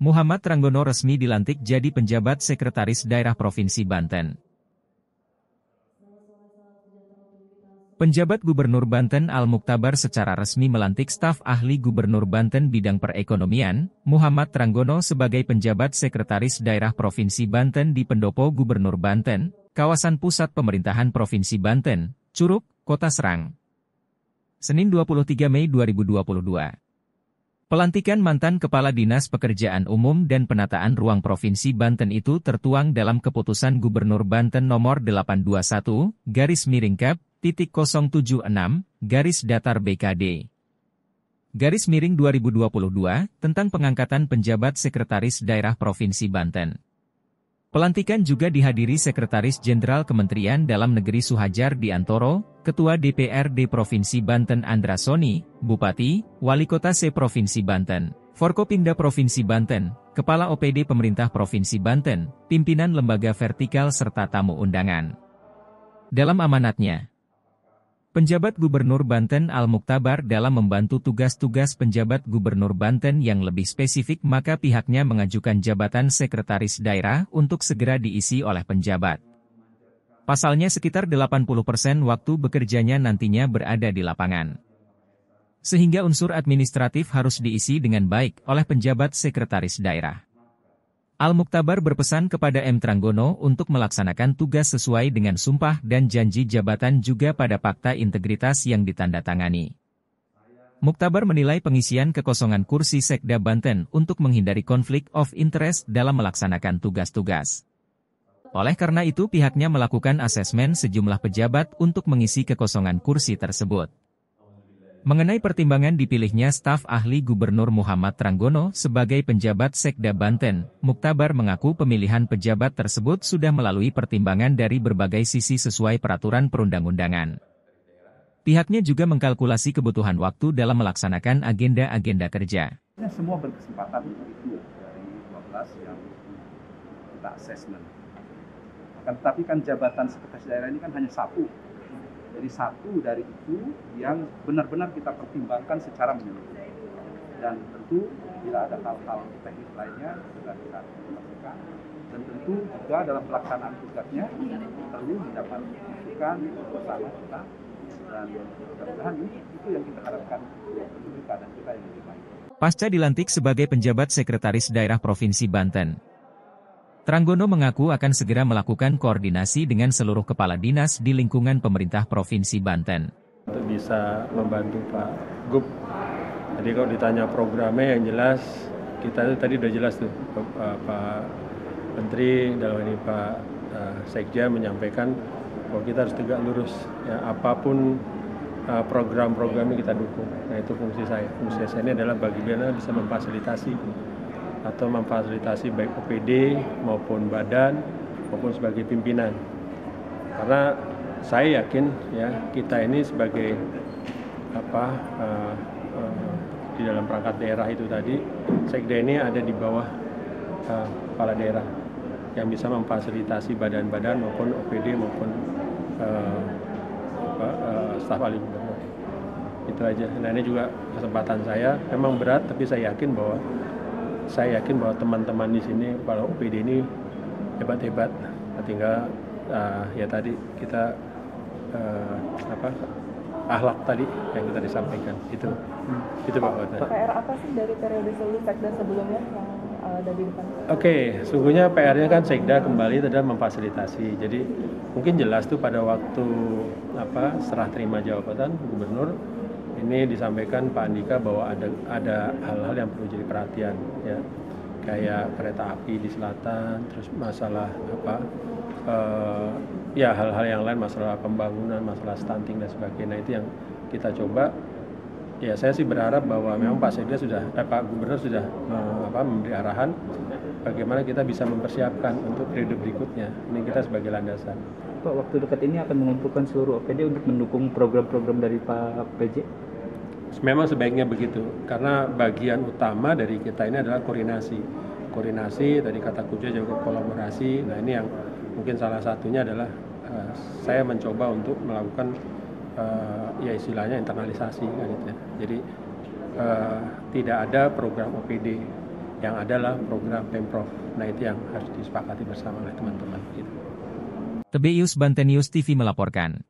Muhammad Tranggono resmi dilantik jadi penjabat Sekretaris Daerah Provinsi Banten. Penjabat Gubernur Banten Al-Muktabar secara resmi melantik staf ahli Gubernur Banten bidang perekonomian, Muhammad Tranggono sebagai penjabat Sekretaris Daerah Provinsi Banten di Pendopo Gubernur Banten, kawasan pusat pemerintahan Provinsi Banten, Curug, Kota Serang. Senin 23 Mei 2022. Pelantikan mantan Kepala Dinas Pekerjaan Umum dan Penataan Ruang Provinsi Banten itu tertuang dalam Keputusan Gubernur Banten Nomor 821-0-Datar-BKD. 2022 tentang pengangkatan penjabat Sekretaris Daerah Provinsi Banten. Pelantikan juga dihadiri Sekretaris Jenderal Kementerian Dalam Negeri Suhajar Diantoro, Ketua DPRD Provinsi Banten Andra Soni, Bupati, Wali Kota se-Provinsi Banten, Forkopimda Provinsi Banten, Kepala OPD Pemerintah Provinsi Banten, pimpinan lembaga vertikal serta tamu undangan. Dalam amanatnya, penjabat Gubernur Banten Al-Muktabar dalam membantu tugas-tugas penjabat Gubernur Banten yang lebih spesifik maka pihaknya mengajukan jabatan Sekretaris Daerah untuk segera diisi oleh penjabat. Pasalnya sekitar 80% waktu bekerjanya nantinya berada di lapangan. Sehingga unsur administratif harus diisi dengan baik oleh penjabat Sekretaris Daerah. Al-Muktabar berpesan kepada M. Tranggono untuk melaksanakan tugas sesuai dengan sumpah dan janji jabatan juga pada fakta integritas yang ditandatangani. Muktabar menilai pengisian kekosongan kursi Sekda Banten untuk menghindari konflik of interest dalam melaksanakan tugas-tugas. Oleh karena itu pihaknya melakukan asesmen sejumlah pejabat untuk mengisi kekosongan kursi tersebut. Mengenai pertimbangan dipilihnya staf ahli Gubernur Muhammad Tranggono sebagai penjabat Sekda Banten, Muktabar mengaku pemilihan pejabat tersebut sudah melalui pertimbangan dari berbagai sisi sesuai peraturan perundang-undangan. Pihaknya juga mengkalkulasi kebutuhan waktu dalam melaksanakan agenda-agenda kerja. Semua berkesempatan itu dari 12 yang kita asesmen. Tetapi kan jabatan sekretaris daerah ini kan hanya satu. Jadi satu dari itu yang benar-benar kita pertimbangkan secara menyeluruh. Dan tentu bila ada hal-hal teknis lainnya sudah kita lakukan. Dan tentu juga dalam pelaksanaan tugasnya perlu mendapat masukan bersama kita. Dan mudah-mudahan itu yang kita harapkan untuk keadaan kita yang lebih baik. Pasca dilantik sebagai penjabat Sekretaris Daerah Provinsi Banten, Tranggono mengaku akan segera melakukan koordinasi dengan seluruh kepala dinas di lingkungan pemerintah Provinsi Banten. Untuk bisa membantu Pak Gub. Jadi kalau ditanya programnya yang jelas, kita itu tadi udah jelas tuh Pak Menteri dalam ini Pak Sekja menyampaikan bahwa kita harus tegak lurus. Ya, apapun program-programnya kita dukung. Nah itu fungsi saya. Fungsi saya ini adalah bagaimana bisa memfasilitasi atau memfasilitasi baik OPD maupun badan maupun sebagai pimpinan. Karena saya yakin ya kita ini sebagai di dalam perangkat daerah itu tadi, Sekda ini ada di bawah kepala daerah yang bisa memfasilitasi badan-badan maupun OPD maupun staf ahli gubernur. Itu aja. Nah ini juga kesempatan saya. Memang berat tapi saya yakin bahwa teman-teman di sini para OPD ini hebat-hebat. Tinggal ya tadi kita akhlak tadi yang kita disampaikan itu Pak Wata. PR apa sih dari periode Sekda sebelumnya yang ada di depan? Oke, sungguhnya PR-nya kan Sekda kembali adalah memfasilitasi. Jadi mungkin jelas tuh pada waktu serah terima jabatan gubernur ini disampaikan Pak Andika bahwa ada hal-hal yang perlu jadi perhatian ya. Kayak kereta api di selatan, terus masalah hal-hal yang lain, masalah pembangunan, masalah stunting dan sebagainya. Nah, itu yang kita coba. Ya saya sih berharap bahwa memang Pak Gubernur sudah memberi arahan bagaimana kita bisa mempersiapkan untuk periode berikutnya. Ini kita sebagai landasan. Pak, waktu dekat ini akan mengumpulkan seluruh OPD untuk mendukung program-program dari Pak PJ? Memang sebaiknya begitu, karena bagian utama dari kita ini adalah koordinasi tadi kata kunci juga kolaborasi. Nah ini yang mungkin salah satunya adalah saya mencoba untuk melakukan ya istilahnya internalisasi kan gitu ya. Jadi tidak ada program OPD yang adalah program Pemprov. Nah itu yang harus disepakati bersama oleh teman-teman. Gitu. Tebeus Banten News TV melaporkan.